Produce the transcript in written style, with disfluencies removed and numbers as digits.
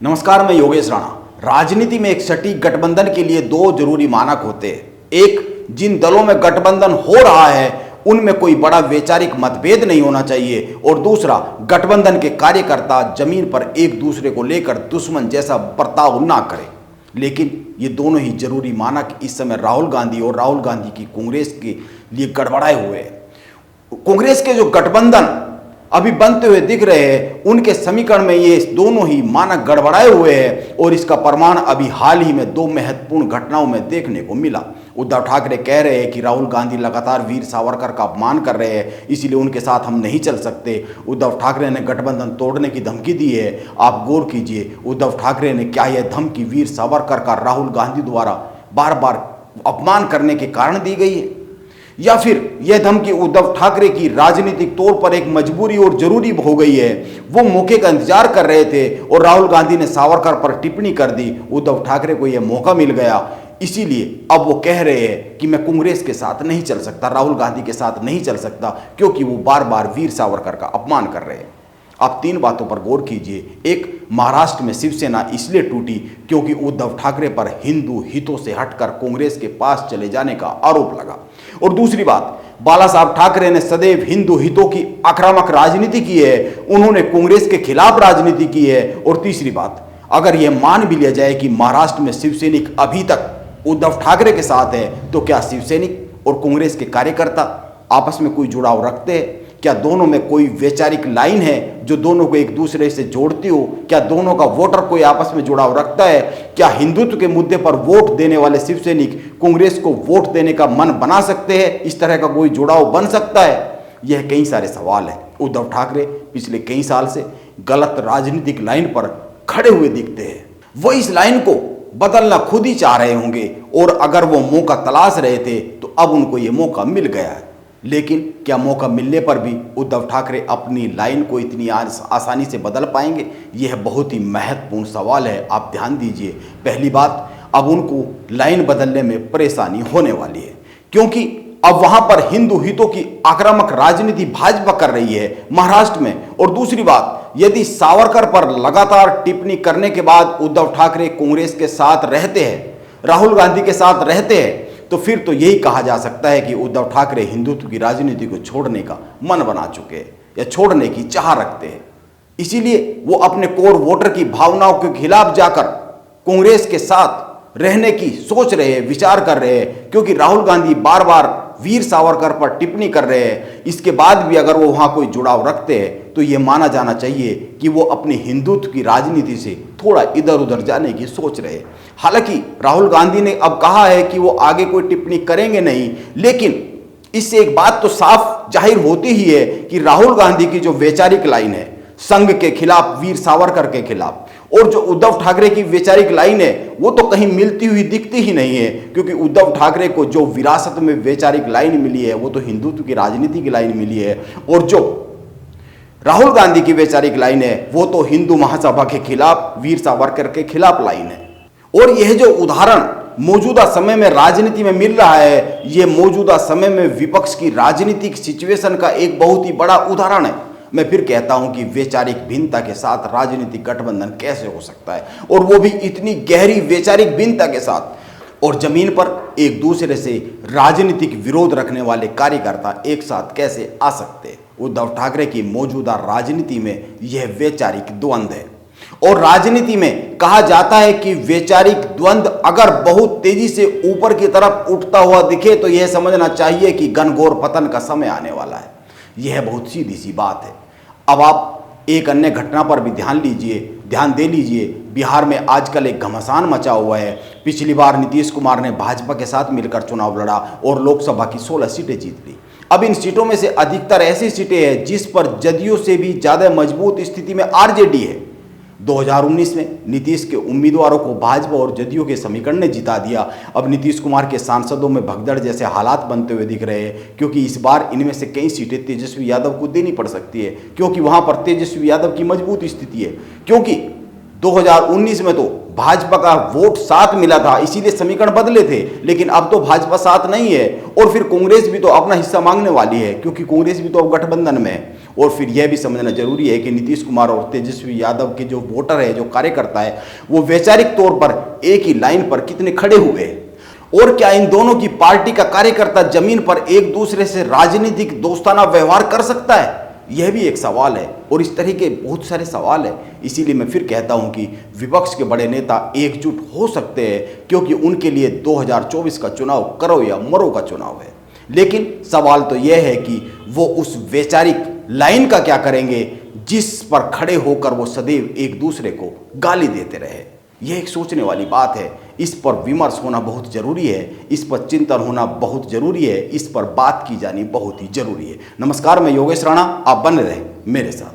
नमस्कार, मैं योगेश राणा। राजनीति में एक सटीक गठबंधन के लिए दो जरूरी मानक होते हैं। एक, जिन दलों में गठबंधन हो रहा है उनमें कोई बड़ा वैचारिक मतभेद नहीं होना चाहिए, और दूसरा, गठबंधन के कार्यकर्ता जमीन पर एक दूसरे को लेकर दुश्मन जैसा बर्ताव ना करें। लेकिन ये दोनों ही जरूरी मानक इस समय राहुल गांधी और राहुल गांधी की कांग्रेस के लिए गड़बड़ाए हुए हैं। कांग्रेस के जो गठबंधन अभी बनते हुए दिख रहे हैं, उनके समीकरण में ये दोनों ही मानक गड़बड़ाए हुए हैं, और इसका प्रमाण अभी हाल ही में दो महत्वपूर्ण घटनाओं में देखने को मिला। उद्धव ठाकरे कह रहे हैं कि राहुल गांधी लगातार वीर सावरकर का अपमान कर रहे हैं, इसीलिए उनके साथ हम नहीं चल सकते। उद्धव ठाकरे ने गठबंधन तोड़ने की धमकी दी है। आप गौर कीजिए, उद्धव ठाकरे ने क्या यह धमकी वीर सावरकर का राहुल गांधी द्वारा बार बार अपमान करने के कारण दी गई है, या फिर यह धमकी उद्धव ठाकरे की राजनीतिक तौर पर एक मजबूरी और जरूरी हो गई है? वो मौके का इंतजार कर रहे थे और राहुल गांधी ने सावरकर पर टिप्पणी कर दी। उद्धव ठाकरे को यह मौका मिल गया, इसीलिए अब वो कह रहे हैं कि मैं कांग्रेस के साथ नहीं चल सकता, राहुल गांधी के साथ नहीं चल सकता, क्योंकि वो बार बार वीर सावरकर का अपमान कर रहे हैं। आप तीन बातों पर गौर कीजिए। एक, महाराष्ट्र में शिवसेना इसलिए टूटी क्योंकि उद्धव ठाकरे पर हिंदू हितों से हटकर कांग्रेस के पास चले जाने का आरोप लगा। और दूसरी बात, बाला साहब ठाकरे ने सदैव हिंदू हितों की आक्रामक राजनीति की है, उन्होंने कांग्रेस के खिलाफ राजनीति की है। और तीसरी बात, अगर यह मान भी लिया जाए कि महाराष्ट्र में शिवसैनिक अभी तक उद्धव ठाकरे के साथ है, तो क्या शिवसैनिक और कांग्रेस के कार्यकर्ता आपस में कोई जुड़ाव रखते हैं? क्या दोनों में कोई वैचारिक लाइन है जो दोनों को एक दूसरे से जोड़ती हो? क्या दोनों का वोटर कोई आपस में जुड़ाव रखता है? क्या हिंदुत्व के मुद्दे पर वोट देने वाले शिवसैनिक कांग्रेस को वोट देने का मन बना सकते हैं? इस तरह का कोई जुड़ाव बन सकता है? यह कई सारे सवाल हैं। उद्धव ठाकरे पिछले कई साल से गलत राजनीतिक लाइन पर खड़े हुए दिखते हैं। वो इस लाइन को बदलना खुद ही चाह रहे होंगे, और अगर वो मौका तलाश रहे थे तो अब उनको ये मौका मिल गया है। लेकिन क्या मौका मिलने पर भी उद्धव ठाकरे अपनी लाइन को इतनी आसानी से बदल पाएंगे? यह बहुत ही महत्वपूर्ण सवाल है, आप ध्यान दीजिए। पहली बात, अब उनको लाइन बदलने में परेशानी होने वाली है, क्योंकि अब वहां पर हिंदू हितों की आक्रामक राजनीति भाजपा कर रही है महाराष्ट्र में। और दूसरी बात, यदि सावरकर पर लगातार टिप्पणी करने के बाद उद्धव ठाकरे कांग्रेस के साथ रहते हैं, राहुल गांधी के साथ रहते हैं, तो फिर तो यही कहा जा सकता है कि उद्धव ठाकरे हिंदुत्व की राजनीति को छोड़ने का मन बना चुके हैं या छोड़ने की चाह रखते हैं। इसीलिए वो अपने कोर वोटर की भावनाओं के खिलाफ जाकर कांग्रेस के साथ रहने की सोच रहे हैं, विचार कर रहे हैं, क्योंकि राहुल गांधी बार बार वीर सावरकर पर टिप्पणी कर रहे हैं। इसके बाद भी अगर वो वहां कोई जुड़ाव रखते हैं तो ये माना जाना चाहिए कि वो अपने हिंदुत्व की राजनीति से थोड़ा इधर उधर जाने की सोच रहे हैं। हालांकि राहुल गांधी ने अब कहा है कि वो आगे कोई टिप्पणी करेंगे नहीं, लेकिन इससे एक बात तो साफ जाहिर होती ही है कि राहुल गांधी की जो वैचारिक लाइन है संघ के खिलाफ, वीर सावरकर के खिलाफ, और जो उद्धव ठाकरे की वैचारिक लाइन है वो तो कहीं मिलती हुई दिखती ही नहीं है, क्योंकि उद्धव ठाकरे को जो विरासत में वैचारिक लाइन मिली है वो तो हिंदुत्व की राजनीति की लाइन मिली है, और जो राहुल गांधी की वैचारिक लाइन है वो तो हिंदू महासभा के खिलाफ, वीर सावरकर के खिलाफ लाइन है। और यह जो उदाहरण मौजूदा समय में राजनीति में मिल रहा है, यह मौजूदा समय में विपक्ष की राजनीतिक सिचुएशन का एक बहुत ही बड़ा उदाहरण है। मैं फिर कहता हूं कि वैचारिक भिन्नता के साथ राजनीतिक गठबंधन कैसे हो सकता है, और वो भी इतनी गहरी वैचारिक भिन्नता के साथ, और जमीन पर एक दूसरे से राजनीतिक विरोध रखने वाले कार्यकर्ता एक साथ कैसे आ सकते हैं? उद्धव ठाकरे की मौजूदा राजनीति में यह वैचारिक द्वंद्व है। और राजनीति में कहा जाता है कि वैचारिक द्वंद्व अगर बहुत तेजी से ऊपर की तरफ उठता हुआ दिखे तो यह समझना चाहिए कि घनघोर पतन का समय आने वाला है। यह बहुत सीधी सी बात है। अब आप एक अन्य घटना पर भी ध्यान दे लीजिए। बिहार में आजकल एक घमासान मचा हुआ है। पिछली बार नीतीश कुमार ने भाजपा के साथ मिलकर चुनाव लड़ा और लोकसभा की 16 सीटें जीत ली। अब इन सीटों में से अधिकतर ऐसी सीटें हैं जिस पर जदयू से भी ज्यादा मजबूत स्थिति में आरजेडी है। 2019 में नीतीश के उम्मीदवारों को भाजपा और जदयू के समीकरण ने जिता दिया। अब नीतीश कुमार के सांसदों में भगदड़ जैसे हालात बनते हुए दिख रहे हैं, क्योंकि इस बार इनमें से कई सीटें तेजस्वी यादव को देनी पड़ सकती है, क्योंकि वहां पर तेजस्वी यादव की मजबूत स्थिति है। क्योंकि 2019 में तो भाजपा का वोट साथ मिला था, इसीलिए समीकरण बदले थे। लेकिन अब तो भाजपा साथ नहीं है और फिर कांग्रेस भी तो अपना हिस्सा मांगने वाली है, क्योंकि कांग्रेस भी तो अब गठबंधन में है। और फिर यह भी समझना जरूरी है कि नीतीश कुमार और तेजस्वी यादव के जो वोटर है, जो कार्यकर्ता है, वो वैचारिक तौर पर एक ही लाइन पर कितने खड़े हुए हैं। और क्या इन दोनों की पार्टी का कार्यकर्ता जमीन पर एक दूसरे से राजनीतिक दोस्ताना व्यवहार कर सकता है? यह भी एक सवाल है और इस तरह के बहुत सारे सवाल है। इसीलिए मैं फिर कहता हूं कि विपक्ष के बड़े नेता एकजुट हो सकते हैं, क्योंकि उनके लिए 2024 का चुनाव करो या मरो का चुनाव है। लेकिन सवाल तो यह है कि वो उस वैचारिक लाइन का क्या करेंगे जिस पर खड़े होकर वो सदैव एक दूसरे को गाली देते रहे। यह एक सोचने वाली बात है। इस पर विमर्श होना बहुत जरूरी है, इस पर चिंतन होना बहुत जरूरी है, इस पर बात की जानी बहुत ही जरूरी है। नमस्कार, मैं योगेश राणा, आप बने रहें मेरे साथ।